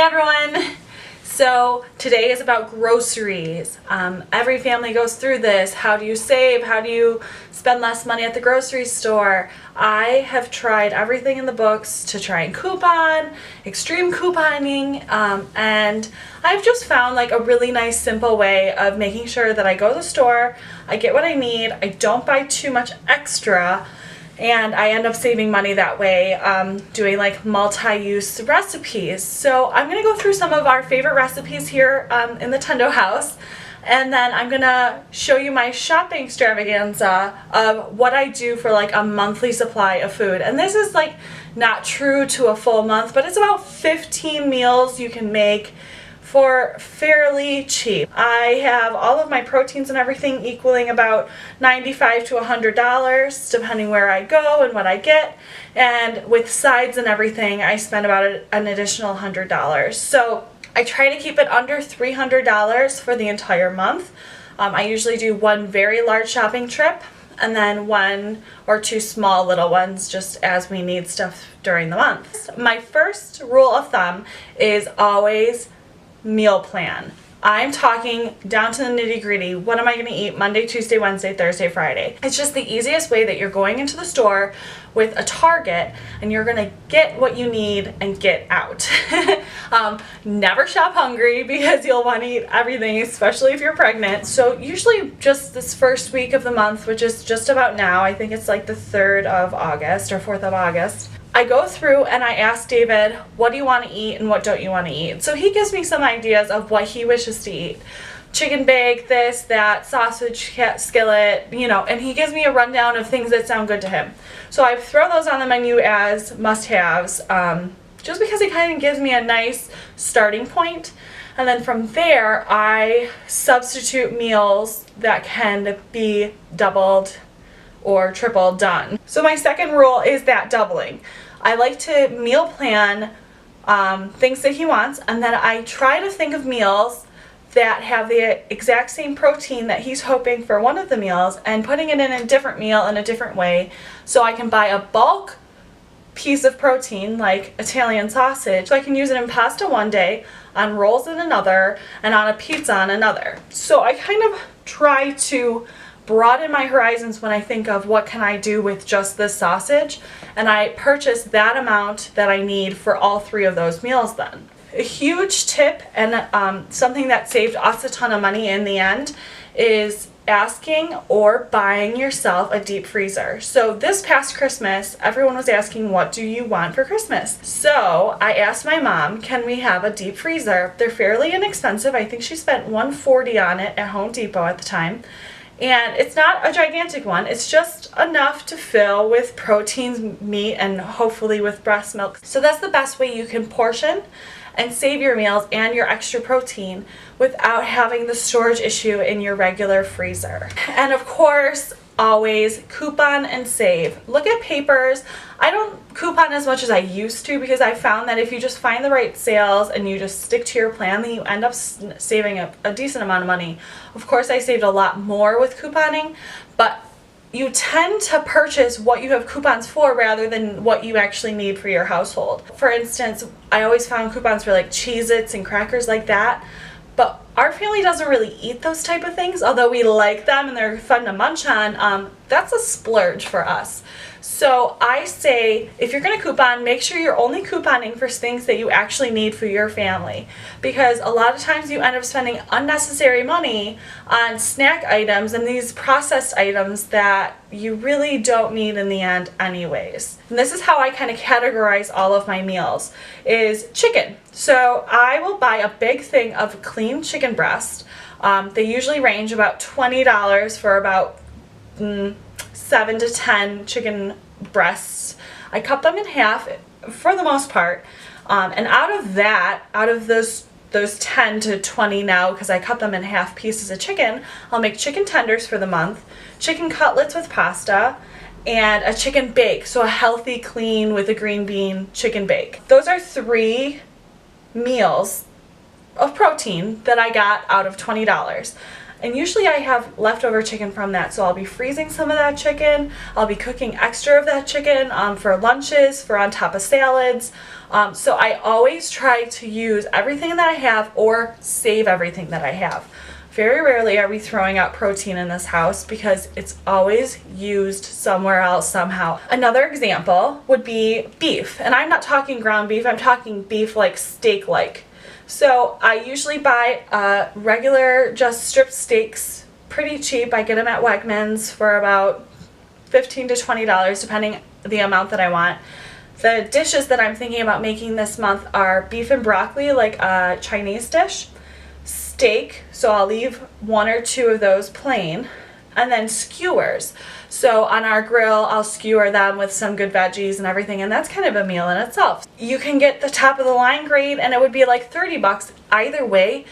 everyone! So today is about groceries. Every family goes through this. How do you save? How do you spend less money at the grocery store? I have tried everything in the books to try and coupon, extreme couponing, and I've just found like a really nice simple way of making sure that I go to the store, I get what I need, I don't buy too much extra, and I end up saving money that way, doing like multi-use recipes. So I'm going to go through some of our favorite recipes here in the Tendo house, and then I'm going to show you my shopping extravaganza of what I do for like a monthly supply of food. And this is like not true to a full month, but it's about 15 meals you can make for fairly cheap. I have all of my proteins and everything equaling about $95 to $100 depending where I go and what I get, and with sides and everything I spend about an additional $100. So I try to keep it under $300 for the entire month. I usually do one very large shopping trip and then one or two small little ones just as we need stuff during the month. My first rule of thumb is always meal plan. I'm talking down to the nitty-gritty. What am I going to eat Monday, Tuesday, Wednesday, Thursday, Friday? It's just the easiest way that you're going into the store with a target and you're going to get what you need and get out. Never shop hungry because you'll want to eat everything, especially if you're pregnant. So usually just this first week of the month, which is just about now, I think it's like the 3rd of August or 4th of August, I go through and I ask David, what do you want to eat and what don't you want to eat? So he gives me some ideas of what he wishes to eat. Chicken bake, this, that, sausage skillet, you know, and he gives me a rundown of things that sound good to him. So I throw those on the menu as must-haves, just because it kind of gives me a nice starting point. And then from there, I substitute meals that can be doubled or triple done. So my second rule is that doubling. I like to meal plan things that he wants, and then I try to think of meals that have the exact same protein that he's hoping for one of the meals and putting it in a different meal in a different way, so I can buy a bulk piece of protein like Italian sausage, so I can use it in pasta one day, on rolls in another, and on a pizza on another. So I kind of try to broaden my horizons when I think of what can I do with just this sausage, and I purchase that amount that I need for all 3 of those meals then. A huge tip and something that saved us a ton of money in the end is asking or buying yourself a deep freezer. So this past Christmas, everyone was asking, what do you want for Christmas? So I asked my mom, can we have a deep freezer? They're fairly inexpensive. I think she spent $140 on it at Home Depot at the time. And it's not a gigantic one, it's just enough to fill with proteins, meat, and hopefully with breast milk. So that's the best way you can portion and save your meals and your extra protein without having the storage issue in your regular freezer. And of course, always coupon and save. Look at papers. I don't coupon as much as I used to because I found that if you just find the right sales and you just stick to your plan, then you end up saving a decent amount of money. Of course, I saved a lot more with couponing, but you tend to purchase what you have coupons for rather than what you actually need for your household. For instance, I always found coupons for like Cheez-Its and crackers like that, but our family doesn't really eat those type of things, although we like them and they're fun to munch on. That's a splurge for us. So I say, if you're going to coupon, make sure you're only couponing for things that you actually need for your family. Because a lot of times you end up spending unnecessary money on snack items and these processed items that you really don't need in the end anyways. And this is how I kind of categorize all of my meals, is chicken. So I will buy a big thing of clean chicken breast. They usually range about $20 for about 7 to 10 chicken breasts. I cut them in half for the most part, and out of those 10 to 20 now, because I cut them in half pieces of chicken, I'll make chicken tenders for the month, chicken cutlets with pasta, and a chicken bake, so a healthy, clean with a green bean chicken bake. Those are 3 meals of protein that I got out of $20. And usually I have leftover chicken from that, so I'll be freezing some of that chicken. I'll be cooking extra of that chicken for lunches, for on top of salads. So I always try to use everything that I have or save everything that I have. Very rarely are we throwing out protein in this house because it's always used somewhere else somehow. Another example would be beef. And I'm not talking ground beef, I'm talking beef like steak-like. So I usually buy regular just strip steaks, pretty cheap. I get them at Wegmans for about $15 to $20 depending the amount that I want. The dishes that I'm thinking about making this month are beef and broccoli, like a Chinese dish. Steak, so I'll leave 1 or 2 of those plain, and then skewers. So on our grill, I'll skewer them with some good veggies and everything, and that's kind of a meal in itself. You can get the top of the line grade, and it would be like $30. Either way,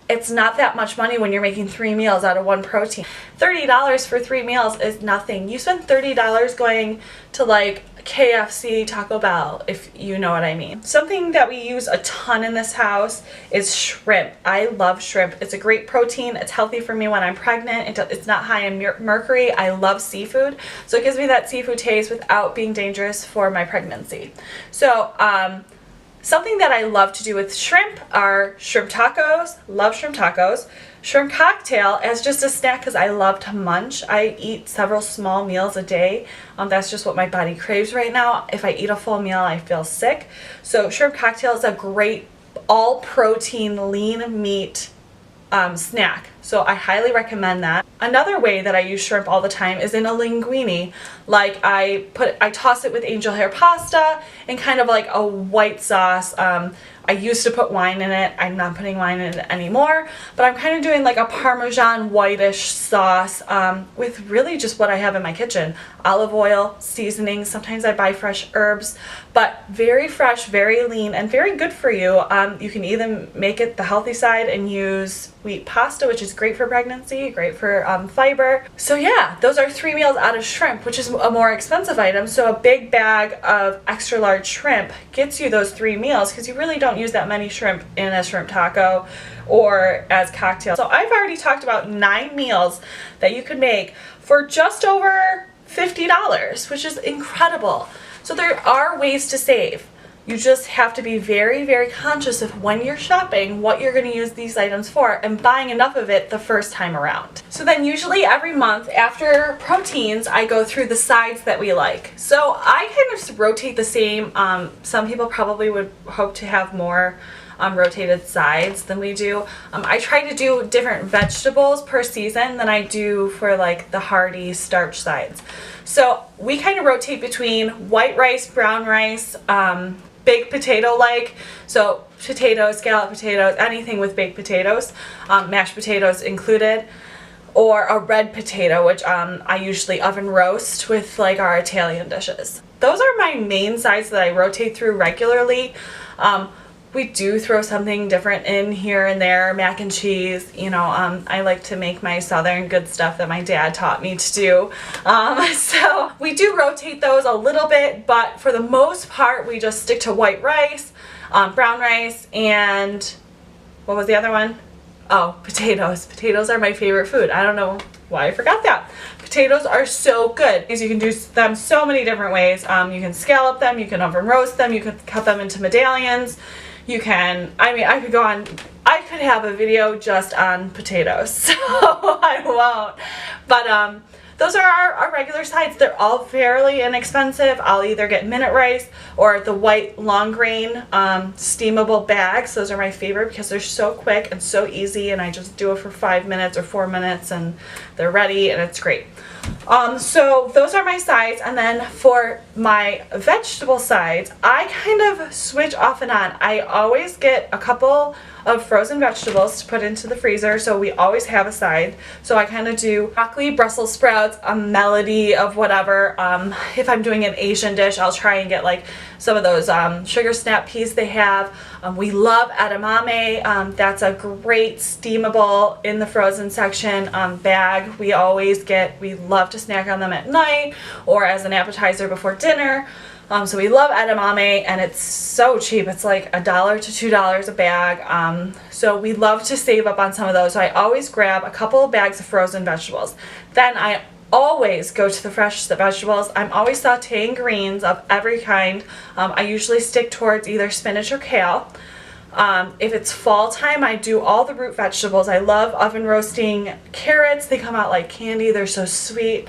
it's not that much money when you're making 3 meals out of 1 protein. $30 for 3 meals is nothing. You spend $30 going to like KFC, Taco Bell, if you know what I mean. Something that we use a ton in this house is shrimp. I love shrimp. It's a great protein. It's healthy for me when I'm pregnant. It's not high in mercury. I love seafood, so it gives me that seafood taste without being dangerous for my pregnancy. So something that I love to do with shrimp are shrimp tacos. Love shrimp tacos. Shrimp cocktail as just a snack because I love to munch. I eat several small meals a day. That's just what my body craves right now. If I eat a full meal, I feel sick. So shrimp cocktail is a great all protein lean meat snack. So I highly recommend that. Another way that I use shrimp all the time is in a linguine. Like I toss it with angel hair pasta and kind of like a white sauce. I used to put wine in it. I'm not putting wine in it anymore, but I'm kind of doing like a Parmesan whitish sauce with really just what I have in my kitchen. Olive oil, seasoning, sometimes I buy fresh herbs, but very fresh, very lean, and very good for you. You can either make it the healthy side and use wheat pasta, which is great for pregnancy, great for fiber. So yeah, those are 3 meals out of shrimp, which is a more expensive item. So a big bag of extra large shrimp gets you those 3 meals because you really don't use that many shrimp in a shrimp taco or as cocktails. So I've already talked about 9 meals that you could make for just over $50, which is incredible. So there are ways to save. You just have to be very, very conscious of when you're shopping, what you're going to use these items for, and buying enough of it the first time around. So then usually every month after proteins, I go through the sides that we like. So I kind of rotate the same. Some people probably would hope to have more rotated sides than we do. I try to do different vegetables per season than I do for like the hearty starch sides. So we kind of rotate between white rice, brown rice, baked potato like, so potatoes, scalloped potatoes, anything with baked potatoes, mashed potatoes included, or a red potato, which I usually oven roast with like our Italian dishes. Those are my main sides that I rotate through regularly. We do throw something different in here and there, mac and cheese, you know, I like to make my southern good stuff that my dad taught me to do. So we do rotate those a little bit, but for the most part, we just stick to white rice, brown rice, and what was the other one? Oh, potatoes. Potatoes are my favorite food. I don't know why I forgot that. Potatoes are so good because you can do them so many different ways. You can scallop them, you can oven roast them, you can cut them into medallions. You can, I mean, I could have a video just on potatoes, so I won't. But those are our regular sides. They're all fairly inexpensive. I'll either get minute rice or the white long grain steamable bags. Those are my favorite because they're so quick and so easy, and I just do it for 5 minutes or 4 minutes and they're ready and it's great. So those are my sides, and then for my vegetable sides, I kind of switch off and on. I always get a couple of frozen vegetables to put into the freezer, so we always have a side. So I kind of do broccoli, Brussels sprouts, a melody of whatever. If I'm doing an Asian dish, I'll try and get like some of those sugar snap peas they have. We love edamame. That's a great steamable in the frozen section bag. We love to snack on them at night or as an appetizer before dinner. So we love edamame, and it's so cheap. It's like $1 to $2 a bag. So we love to save up on some of those. So I always grab a couple of bags of frozen vegetables. Then I always go to the fresh vegetables. I'm always sauteing greens of every kind. I usually stick towards either spinach or kale. If it's fall time, I do all the root vegetables. I love oven roasting carrots. They come out like candy. They're so sweet.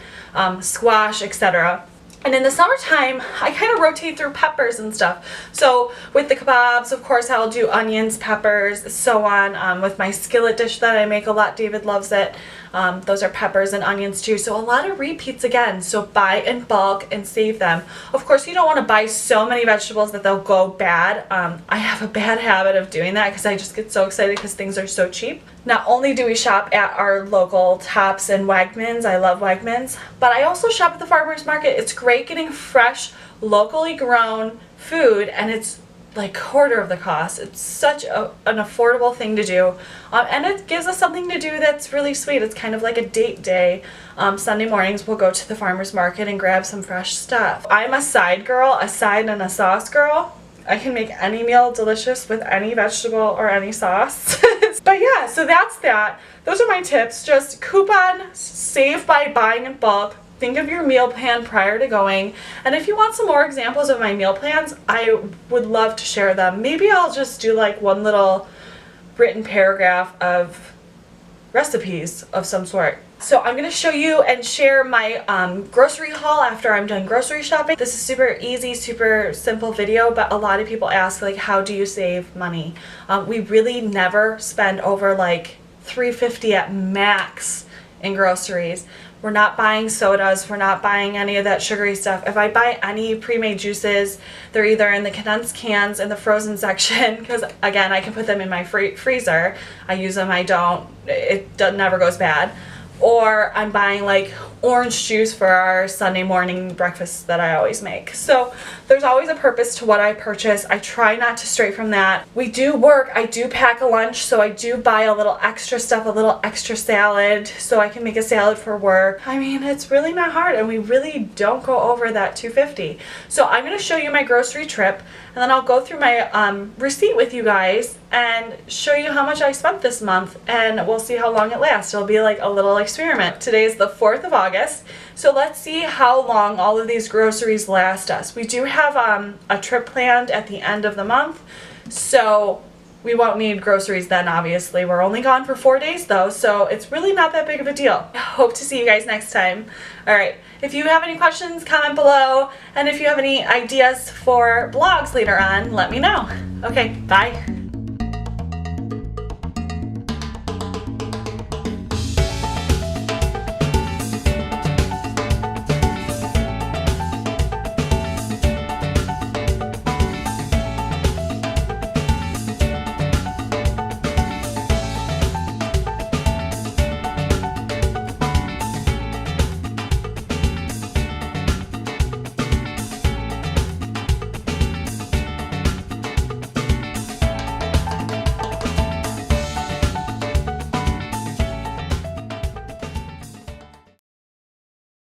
Squash, etc. And in the summertime, I kind of rotate through peppers and stuff. So with the kebabs, of course, I'll do onions, peppers, so on. With my skillet dish that I make a lot, David loves it. Those are peppers and onions too. So a lot of repeats again. So buy in bulk and save them. Of course, you don't want to buy so many vegetables that they'll go bad. I have a bad habit of doing that because I just get so excited because things are so cheap. Not only do we shop at our local Tops and Wegmans, I love Wegmans, but I also shop at the farmer's market. It's great getting fresh, locally grown food, and it's like quarter of the cost. It's such an affordable thing to do, and it gives us something to do that's really sweet. It's kind of like a date day. Sunday mornings we'll go to the farmer's market and grab some fresh stuff. I'm a side girl, a side and a sauce girl. I can make any meal delicious with any vegetable or any sauce. But yeah, so that's that. Those are my tips. Just coupon, save by buying in bulk. Think of your meal plan prior to going. And if you want some more examples of my meal plans, I would love to share them. Maybe I'll just do like one little written paragraph of recipes of some sort. So I'm going to show you and share my grocery haul after I'm done grocery shopping. This is super easy, super simple video, but a lot of people ask like, how do you save money? We really never spend over like $3.50 at max in groceries. We're not buying sodas. We're not buying any of that sugary stuff. If I buy any pre-made juices, they're either in the condensed cans in the frozen section, because again, I can put them in my freezer. I use them, I don't. It never goes bad. Or I'm buying like orange juice for our Sunday morning breakfast that I always make. So there's always a purpose to what I purchase. I try not to stray from that. We do work. I do pack a lunch, so I do buy a little extra stuff, a little extra salad, so I can make a salad for work. I mean, it's really not hard, and we really don't go over that $2.50. So I'm going to show you my grocery trip, and then I'll go through my receipt with you guys and show you how much I spent this month, and we'll see how long it lasts. It'll be like a little experiment. Today is the 4th of August, so let's see how long all of these groceries last us. We do have a trip planned at the end of the month, so we won't need groceries then, obviously. We're only gone for 4 days though, so it's really not that big of a deal. I hope to see you guys next time. Alright, if you have any questions, comment below, and if you have any ideas for blogs later on, let me know. Okay, bye.